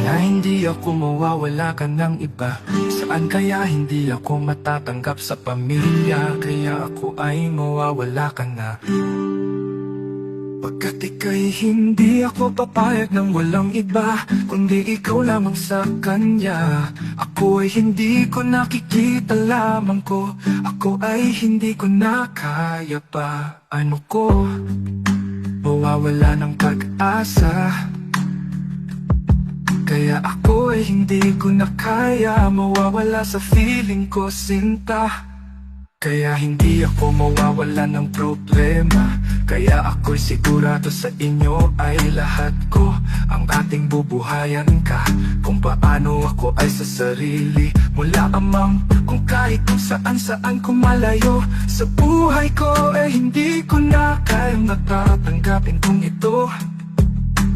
kaya hindi ako mawawala ka ng iba? Saan kaya hindi ako matatanggap sa pamilya? Kaya ako ay mawawala ka na. Pagkat ika'y hindi ako papayag ng walang iba, kundi ikaw lamang sa kanya. Ako ay hindi ko nakikita lamang ko, ako ay hindi ko na kaya pa. Ano ko? Mawawala ng pag-asa. Kaya ako ay hindi ko na kaya mawawala sa feeling ko, sinta. Kaya hindi ako mawawala ng problema. Kaya ako'y sigurado sa inyo ay lahat ko ang ating bubuhayan ka. Kung paano ako ay sa sarili mula amang, kung kahit kung saan ko malayo sa buhay ko, eh hindi ko na kayang natatanggapin kung ito.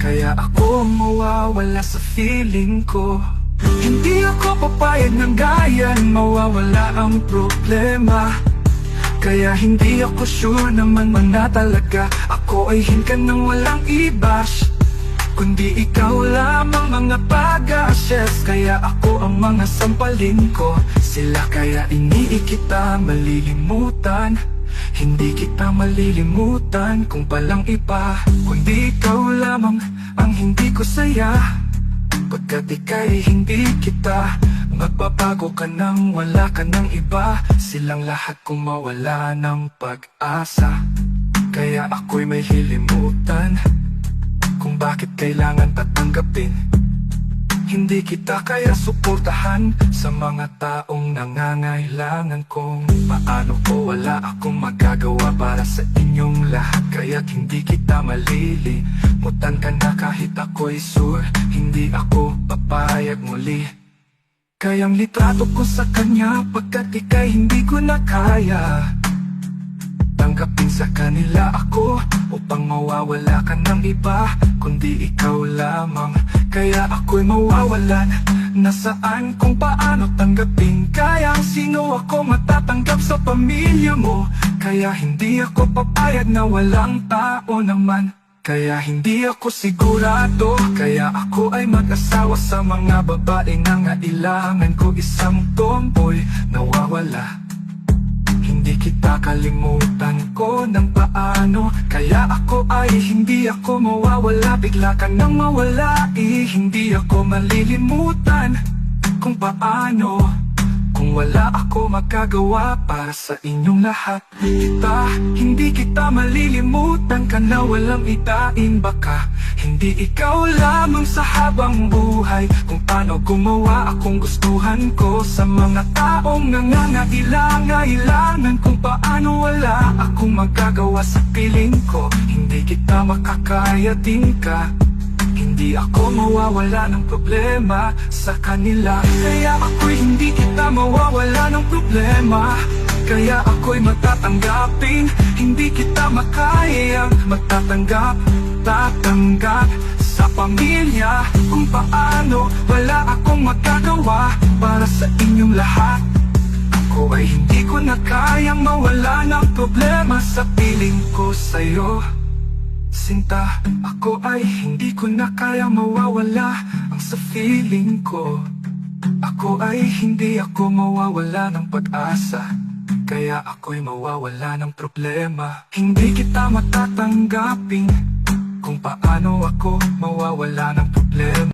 Kaya ako mawawala sa feeling ko. Hindi ako papayag ng gayan, mawawala ang problema. Kaya hindi ako sure naman na talaga ako ay hinka ng walang ibash, kundi ikaw lamang mga pag-ashes. Kaya ako ang mga sampalin ko sila, kaya hindi kita malilimutan. Hindi kita malilimutan kung palang iba, kundi ikaw lamang ang hindi ko saya. Pagkat ika'y hindi kita, magbabago ka nang wala ka ng iba. Silang lahat kung mawala ng pag-asa. Kaya ako'y may hilimutan kung bakit kailangan tatanggapin. Hindi kita kaya suportahan sa mga taong nangangailangan. Kung paano ko wala akong magagawa para sa inyong lahat. Kaya't hindi kita malilimutan ka na kahit ako'y sure hindi ako papayag muli. Kayang litrato ko sa kanya pagkat ika'y hindi ko na kaya tanggapin sa kanila ako upang mawawala ka ng iba, kundi ikaw lamang. Kaya ako'y mawawalan nasaan kung paano tanggapin. Kaya sino ako matatanggap sa pamilya mo? Kaya hindi ako papayag na walang tao naman. Kaya hindi ako sigurado, kaya ako ay mag-asawa sa mga babae na ngailangan ko. Isang tomboy nawawala, hindi kita kalimutan ko ng paano. Kaya ako ay hindi ako mawawala, bigla ka nang mawala. Hindi ako malilimutan kung paano. Kung wala ako magagawa para sa inyong lahat. Hindi kita malilimutan ka na walang itain. Baka hindi ikaw lamang sa habang buhay. Kung paano gumawa akong gustuhan ko sa mga taong nangangailangan. Kung paano wala akong magagawa sa piling ko. Hindi kita makakaya din ka. Hindi ako mawawala ng problema sa kanila. Kaya ako'y hindi kita mawawala ng problema. Kaya ako'y matatanggapin. Hindi kita makayang tatanggap sa pamilya. Kung paano wala akong magagawa para sa inyong lahat. Ako ay hindi ko na kayang mawala ng problema sa piling ko sa'yo, sinta. Ako ay hindi ko na kaya mawawala ang sa feeling ko. Ako ay hindi ako mawawala ng pag-asa. Kaya ako'y mawawala ng problema. Hindi kita matatanggapin kung paano ako mawawala ng problema.